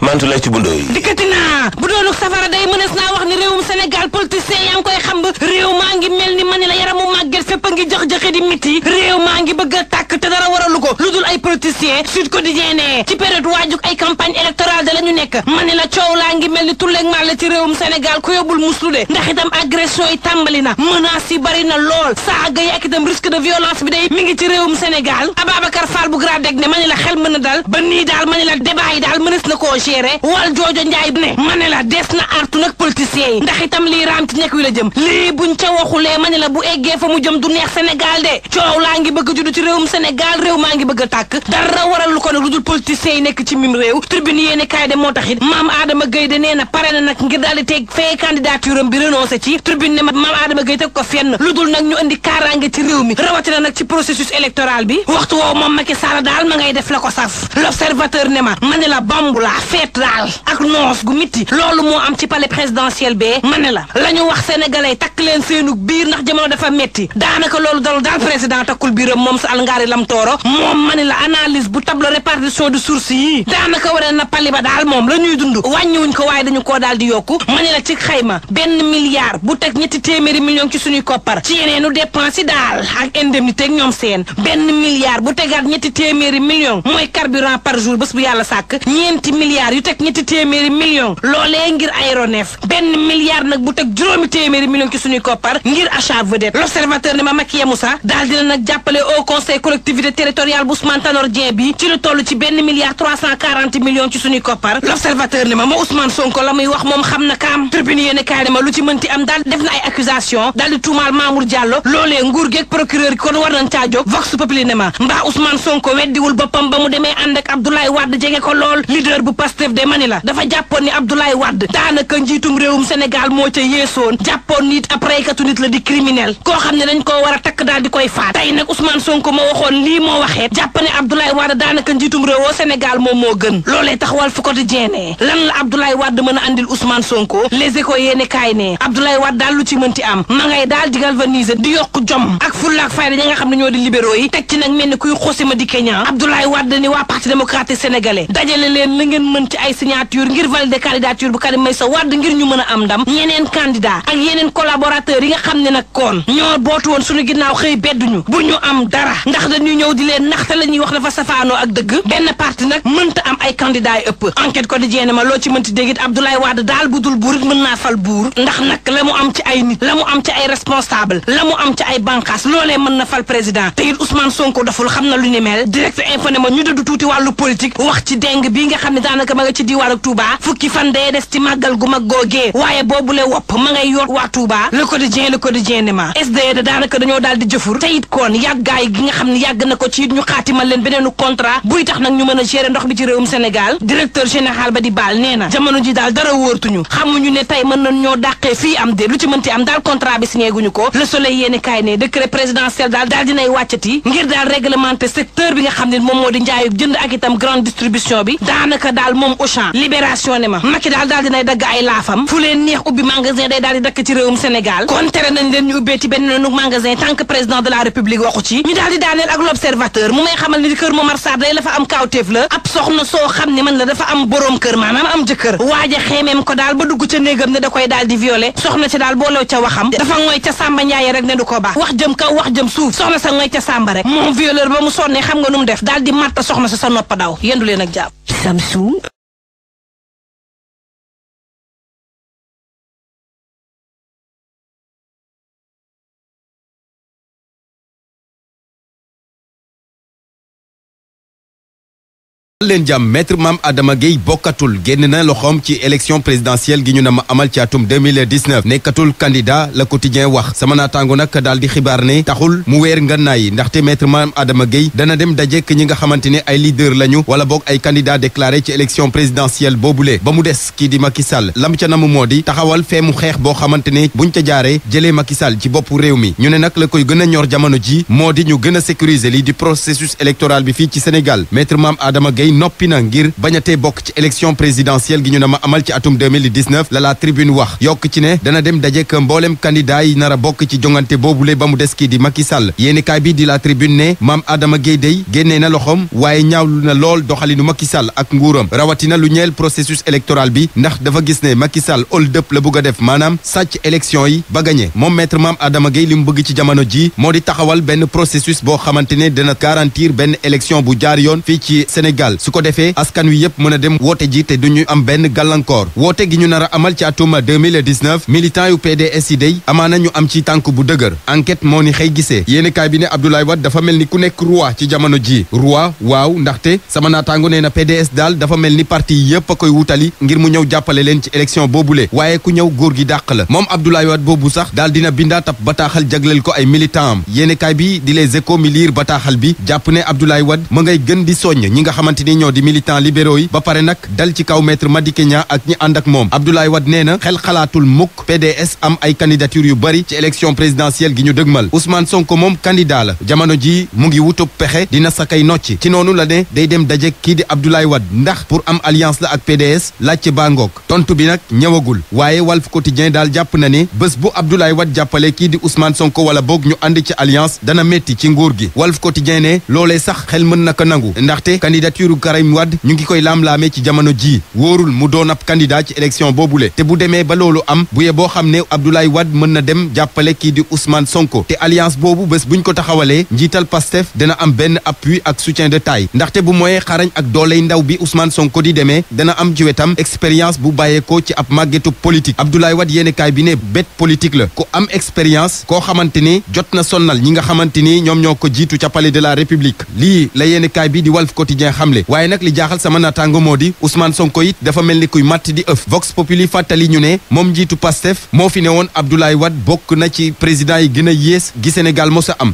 mantu lay ci bundo yi dikkati naa bu doonuk safara day mënees naa wax ni réewum Sénégal politicien yaa ngi koy xam réew maa ngi mel ni ma ni la yaramu màgget fépp a ngi jox-joxe di miti réew maa ngi bëgg a tàkk te dara waralu ko lu dul ay politicien Sud Quotidien ne ci période waajug ay campagne électorale da la ñu nekk ma ni la coow laa ngi mel ni tulleeg maa la ci réewum Sénégal ku yóbbul muslu de ndax itam agression yi tàmbali na menaces yi bari na lool saaga yi ak itam risque de violence bi day mi ngi ci réewum Sénégal Ababacar Fall bu Gradec ne ma ni la xel mën a dal ba nii daal ma ni la débat yi daal mënees na koo gérer wal joojo njaay ne ma ne la des na artu nag politiciens yi ndax itam lii raam ci ñekk wi la jëm lii buñ ca waxulee ma ne la bu eggee fa mu jëm du neex Sénégal de coow laa ngi bëgg a judd ci réewum Sénégal réew maa ngi bëgg a tàkk dara waral lu ko nag lu dul politiciens yi nekk ci mim réew tribune yéene kaay de moo taxit maam Adama Gueye de nee na pare na nag ngir daal di teg fee candidature am bi renoncé ci tribune ne maam Adama Gueye teg ko fenn lu dul nag ñu indi kaaraange ci réew mi rawatina nag ci processus électoral bi waxtu woowu moom Macky Sall daal ma ngay def la ko saf l'observateur ne ma ne la bambu la feet daal ak noos gu mitti loolu moo am ci palais présidentiel bee ma ne la ñu wax sénégalais takk leen seenu biir ndax jamono dafa metti daanaka loolu daal président takkul biiram moom sa alngaari lam tooro moom ma ne la analyse bu tableau répartition de sources yi daanaka waree na pali ba daal moom la ñuy dund wàññiwuñ ko waaye dañu koo daal di yokku ma ne la ci xayma 1 milliard bu teg ñetti téeméeri millions ci suñuy koppar ci yeneenu dépense yi daal ak indemnité ak ñoom seen 1 milliard bu tegaat ñetti téeméeri millions mooy carburant par jour bés bu yàlla sàkk ñeenti milliards yu teg ñetti téeméeri millions loolee ngir aéronef 1 milliard nag bu teg juróomi téeméeri millions ci suñuy koppar ngir achat vedette l'observateur ne ma Macky Moussa daal dina nag jàppale au conseil collectivité territoriale bu Ousmane Tanor Dieng bi ci lu toll ci 1 milliard 340 millions ci suñuy koppar l'observateur ne ma Ousmane Sonko la muy wax moom xam na kaam tribune yéene kaay ne ma lu ci mënti am daal def na ay accusation daal di tuumaal Mamour Diallo loolee nguur geeg procureur yi kon war nañ caa jóg Vox Populi ne ma mbaa Ousmane Sonko weddiwul boppam ba mu demee ànd ak Abdoulaye Wade jege ko lool leader bu Pastef de mani la dafa jàppoon ni Abdoulaye Wade daanaka njiitum réewum Sénégal moo ca yeesoon jàppoon nit ab reykatu nit la di criminel koo xam ne dañ koo war a takk daal di koy faat tey nag Ousmane Sonko ma waxoon lii moo waxee jàpp ne Abdoulaye Wade daanaka njiitum réewoo Sénégal moom moo gën loolee tax Walf Quotidien ne lan la Abdoulaye Wade mën a andil Ousmane Sonko Les Échos yéene kaay ne Abdoulaye Wade daal lu ci mënti am ma ngay daal di galvaniser di yokk jom ak fulla ak fayda ñi nga xam ne ñoo di libéraux yi teg ci nag mel ni kuy xosima di Kenya Abdoulaye Wade ni waa parti démocratique sénégalais dajale leen la ngeen mën ci ay signature ngir valider candidature bu Karim Meïssa Wade ngir ñu mën a am ndam ñeneen candidat ak yeneen collaborateurs yi nga xam ne nag koon ñoo bootu woon suñu ginnaaw xëy bedduñu bu ñu am dara ndax dañuy ñëw di leen naxte la ñuy wax dafa safaanoo ak dëgg benn parti nag mënta am ay candidats yi ëpp enquête quotidien ma loo ci mënti dégg it Abdoulaye Wade daal bu dul buur it mën naa fal buur ndax nag la mu am ci ay nit la mu am ci ay responsable la mu am ci ay bànqaas loolee mën na fal président te it Ousmane Sonko daful xam na lu ni mel direct info ne ma ñu dëddu tuuti wàllu politique wax ci deng bii nga xam ne daanaka ma nga ci diwaan ak Touba fukki fan dee des ci màggal gu mag googee waaye boobule wopp ma ngay yoot waa Touba le quotidien ne ma SDE da daanaka dañoo daal di jëfur te it koon yàggaay gi nga xam ne yàgg na ko ci it ñu xaatimal leen beneenu contrat buy tax nag ñu mën a gérer ndox bi ci réewum Sénégal directeur général ba di baal nee na jamono ji daal dara wóortuñu xamuñu ne tey mën nañ ñoo dàqee fii am de lu ci mënti am daal contrat bi signé guñu ko le soleil yéeni kaay ne décret présidentiel daal dinay wàccati ngir daal réglementer secteur bi nga xam ne moom moo di njaayu jënd ak itam grande distribution bi daanaka daal moom Auchan libération ne ma Macky daal dinay dagg ay laafam fu leen neex ubbi magasin day daal di dakk ci réewum Sénégal kon tere nañ leen ñu ubbee ci benn magasin tant que président de la république waxu ci ñu daal di daaneel ak l'observateur mu may xamal ni kër Momar Sarr day la fa am kaawteef la ab soxna soo xam ne man la dafa am borom kër maanaam am jëkkër waaja xeemeem ko daal ba dugg ca néegam ne da koy daal di violer soxna ci daal boolew ca waxam dafa ngooy ca Samba Ndiaye rek ne du ko baax wax jëm kaw wax jëm suuf soxna sa ngooy ca Samba rek moom violeur ba mu sonnee xam nga nu mu def daal di matta soxna sa noppa daw yendu leen ak jàpp Samsung leen jàmm maître Mame Adama Gueye bokkatul génn na loxoom ci élection présidentielle gi ñu na ma amal ci atum 2019 nekkatul candidat Le Quotidien wax sama naataango nag daal di xibaar ne taxul mu weer ngànnaay ndaxte maître Mame Adama Gueye dana dem dajek ñi nga xamante ne ay leader lañu wala boog ay candidat déclaré ci élection présidentielle boobule ba mu des kii di Macky Sall lam ca namu moo di taxawal feemu xeex boo xamante ne buñ ca jaaree jëlee Macky Sall ci boppu réew mi ñu ne nag la koy gën a ñor jamono ji moo di ñu gën a sécuriser lii di processus électoral bi fii ci Sénégal maître Mame Adama Gueye Gueye noppi na ngir bañatee bokk ci élection présidentielle gi ñu na ma amal ci atum 2019 la tribune wax yokk ci ne dana dem dajek mboolem candidat yi nar a bokk ci jongante boobule ba mu des kii di Macky Sall yéenekaay bi di la tribune ne Mame Adama Gueye day génnee na loxoom waaye ñaawlu na lool doxalinu Macky Sall ak nguuram rawatina lu ñeel processus électoral bi ndax dafa gis ne Macky Sall hold up la bëgg a def maanaam sàcc élection yi ba gagné moom maître Mame Adama Gueye li mu bëgg ci jamono ji moo di taxawal benn processus boo xamante ne dana garantir benn élection bu jaar yoon fii ci Sénégal su ko defee askan wi yëpp mën a dem woote ji te duñu am benn gàllankoor woote gi ñu nar a amal ci atum 2019 militant yu PDS yi day amaana ñu am ci tànk bu dëgër enquête moo ni xëy gisee yéenekaay bi ne Abdoulaye Wade dafa mel ni ku nekk roi ci jamono ji roi waaw ndaxte sama naataango nee na PDS daal dafa mel ni parti yi yëpp a koy wutali ngir mu ñëw jàppale leen ci élection boobule waaye ku ñëw góor gi dàq la moom Abdoulaye Wade boobu sax daal dina bindaat ab bataaxal jagleel ko ay militant am yéenekaay bi di Les Échos mi liir bataaxal bi jàpp ne Abdoulaye Wade ma ngay gën di soññ ñi nga xamante ni ñoo di militant libéraux yi ba pare nag dal ci kaw maître Madické Niang ak ñi ànd ak moom Abdoulaye Wade nee na xel xalaatul mukk PDS am ay candidature yu bari ci élection présidentielle gi ñu dëgmal Ousmane Sonko moom candidat la jamono ji mu ngi wutub pexe dina sakay nocci ci noonu la ne day dem daje kii di Abdoulaye Wade ndax pour am alliance la ak PDS laajte baa ngoog tontu bi nag ñëwagul waaye Walf Quotidien daal jàpp na ne bés bu Abdoulaye Wade jàppale kii di Ousmane Sonko wala boog ñu ànd ci alliance dana metti ci nguur gi Walf Quotidien ne loolee sax xel mën na ko nangu ndaxte candidature Karim Wade ñu ngi koy laam-laamee ci jamono ji wóorul mu doon ab candidat ci élection boobule te bu demee ba loolu am bu ye boo xam ne Abdoulaye Wade mën na dem jàppale kii di Ousmane Sonko te alliance boobu bés buñ ko taxawalee njiital Pastef dana am benn appui ak soutien de taille ndaxte bu mooyee xarañ ak dooley ndaw bi Ousmane Sonko di demee dana am ci wetam expérience bu bàyyeekoo ci ab màggetu politique Abdoulaye Wade yéenekaay bi ne bête politique la ku am expérience koo xamante ni jot na sonnal ñi nga xamante ni ñoom ñoo ko jiitu ca palais de la République lii la yéenekaay bi di Walf Quotidien xamle waaye nag li jaaxal sama naataango moo di Ousmane Sonko it dafa mel ni kuy matt di ëf Vox Populi fàttali ñu ne moom njiitu Pastef moo fi ne woon Abdoulaye Wade bokk na ci président yi gën a yées gi Sénégal mos a am.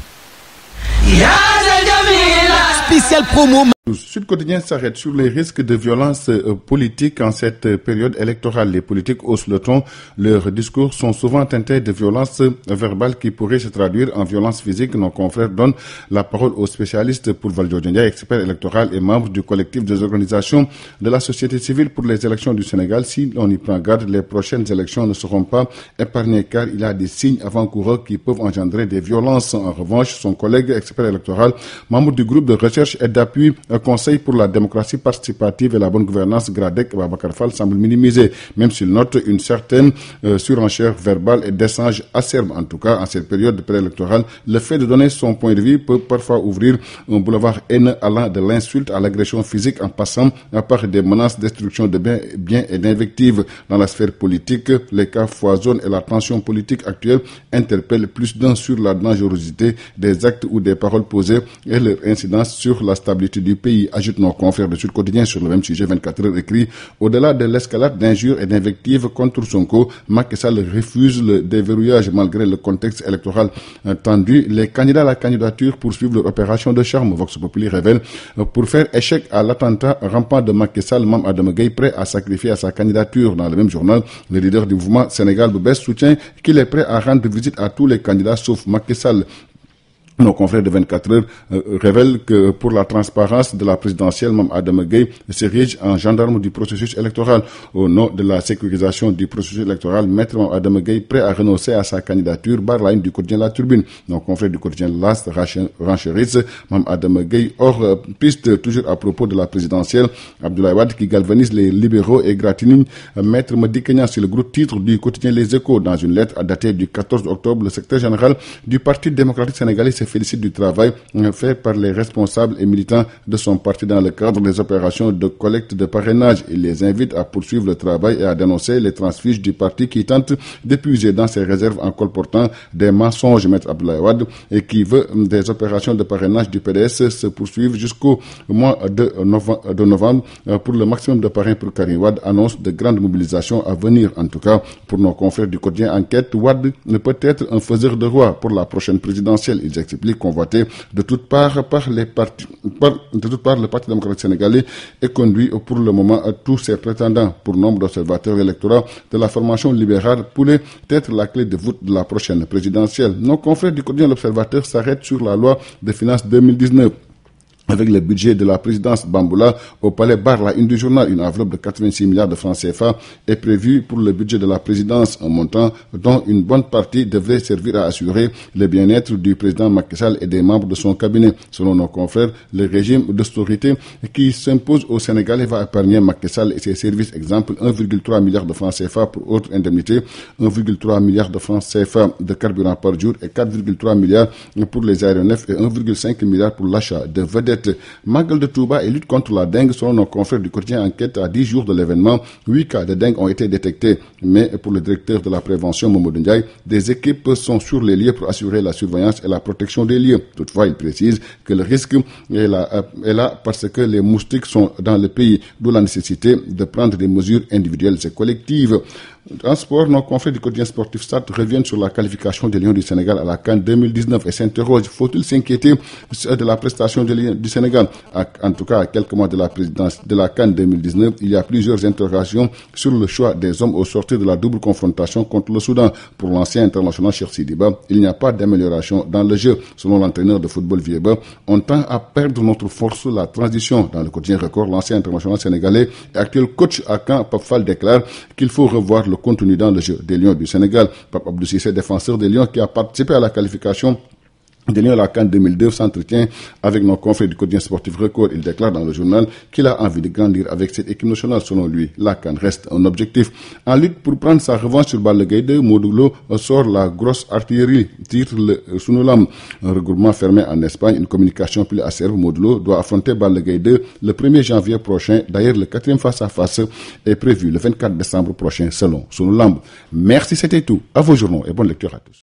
Spécial promo. Sud Quotidien s'arrête sur les risques de violence politique en cette période électorale. Les politiques haussent le ton. Leurs discours sont souvent teintés de violence verbale qui pourrait se traduire en violence physique. Nos confrères donnent la parole aux spécialistes pour Valdiodio Ndiaye, expert électoral et membre du collectif des organisations de la société civile pour les élections du Sénégal. Si l'on y prend garde, les prochaines élections ne seront pas épargnées car il y a des signes avant-coureurs qui peuvent engendrer des violences. En revanche, son collègue expert électoral, membre du groupe de recherche et d'appui Conseil pour la démocratie participative et la bonne gouvernance, Gradec, Babacar Fall, semble minimiser, même s'il note une certaine surenchère verbale et d'échange acerbe. En tout cas, en cette période préélectorale, le fait de donner son point de vue peut parfois ouvrir un boulevard haineux allant de l'insulte à l'agression physique en passant par des menaces, destruction de biens et d'invectives. Dans la sphère politique, les cas foisonnent et la tension politique actuelle interpelle plus d'un sur la dangerosité des actes ou des paroles posées et leur incidence sur la stabilité du pays, ajoute nos confrères de Sud Quotidien sur le même sujet. 24 heures écrit: au-delà de l'escalade d'injures et d'invectives contre Sonko, Macky Sall refuse le déverrouillage malgré le contexte électoral tendu. Les candidats à la candidature poursuivent leur opération de charme. Vox Populi révèle pour faire échec à l'attentat rampant de Macky Sall, Mame Adama Gueye prêt à sacrifier à sa candidature. Dans le même journal, le leader du mouvement Sénégal bu bees soutient qu'il est prêt à rendre visite à tous les candidats sauf Macky Sall. Nos confrères de 24 heures révèlent que pour la transparence de la présidentielle, Mame Adama Gueye s'érige en gendarme du processus électoral. Au nom de la sécurisation du processus électoral, maître Mame Adama Gueye prêt à renoncer à sa candidature, barre la une du quotidien La Tribune. Nos confrères du quotidien L'As renchérissent Mame Adama Gueye hors piste, toujours à propos de la présidentielle. Abdoulaye Wade qui galvanise les libéraux et gratigne maître Madické Niang, c'est le gros titre du quotidien Les Échos. Dans une lettre datée du 14 octobre, le secrétaire général du Parti démocratique sénégalais se félicite du travail fait par les responsables et militants de son parti dans le cadre des opérations de collecte de parrainage. Il les invite à poursuivre le travail et à dénoncer les transfuges du parti qui tentent d'épuiser dans ses réserves en colportant des mensonges. Maître Abdoulaye Wade et qui veut des opérations de parrainage du PDS se poursuivent jusqu'au mois de novembre pour le maximum de parrains pour Karim Wade, annonce de grandes mobilisations à venir. En tout cas, pour nos confrères du quotidien Enquête, Wade ne peut être un faiseur de roi pour la prochaine présidentielle. Ils expliquent convoité de toutes parts par le Parti démocratique sénégalais et conduit pour le moment à tous ses prétendants. Pour nombre d'observateurs électoraux de la formation libérale pourrait être la clé de voûte de la prochaine présidentielle. Nos confrères du quotidien L'Observateur s'arrêtent sur la loi de finances 2019. Avec le budget de la présidence Bamboula au palais Bar, la une du journal, une enveloppe de 86 milliards de francs CFA est prévue pour le budget de la présidence, un montant dont une bonne partie devrait servir à assurer le bien-être du président Macky Sall et des membres de son cabinet. Selon nos confrères, le régime d'austérité qui s'impose au Sénégal va épargner Macky Sall et ses services. Exemple, 1,3 milliard de francs CFA pour autres indemnités, 1,3 milliard de francs CFA de carburant par jour et 4,3 milliards pour les aéronefs et 1,5 milliard pour l'achat de vedettes. Magal de Touba et lutte contre la dengue. Selon nos confrères du quotidien Enquête, à 10 jours de l'événement, 8 cas de dengue ont été détectés. Mais pour le directeur de la prévention, Mamadou Ndiaye, des équipes sont sur les lieux pour assurer la surveillance et la protection des lieux. Toutefois, il précise que le risque est là parce que les moustiques sont dans le pays, d'où la nécessité de prendre des mesures individuelles et collectives. En sport, nos confrères du quotidien sportif Stade reviennent sur la qualification des Lions du Sénégal à la CAN 2019 et s'interrogent, faut-il s'inquiéter de la prestation des Lions du Sénégal? En tout cas, à quelques mois de la présidence de la CAN 2019, il y a plusieurs interrogations sur le choix des hommes au sortir de la double confrontation contre le Soudan. Pour l'ancien international Cheikh Sidiba, il n'y a pas d'amélioration dans le jeu. Selon l'entraîneur de football Vieba, on tend à perdre notre force la transition. Dans le quotidien Record, l'ancien international sénégalais et actuel coach à Caen, Pape Fall, déclare qu'il faut revoir le contenu dans le jeu des Lions du Sénégal. Pape Abdou Cissé, défenseur des Lions qui a participé à la qualification des Lions à la CAN 2002, s'entretient avec nos confrères du quotidien sportif Record. Il déclare dans le journal qu'il a envie de grandir avec cette équipe nationale. Selon lui, la CAN reste un objectif. En lutte pour prendre sa revanche sur Balla Gaye 2, Modou Lo sort la grosse artillerie, titre le Sunu Lamb. Un regroupement fermé en Espagne, une communication plus acerbe. Modou Lo doit affronter Balla Gaye 2 le 1er janvier prochain. D'ailleurs, le 4e face-à-face est prévu le 24 décembre prochain selon Sunu Lamb. Merci, c'était tout. À vos journaux et bonne lecture à tous.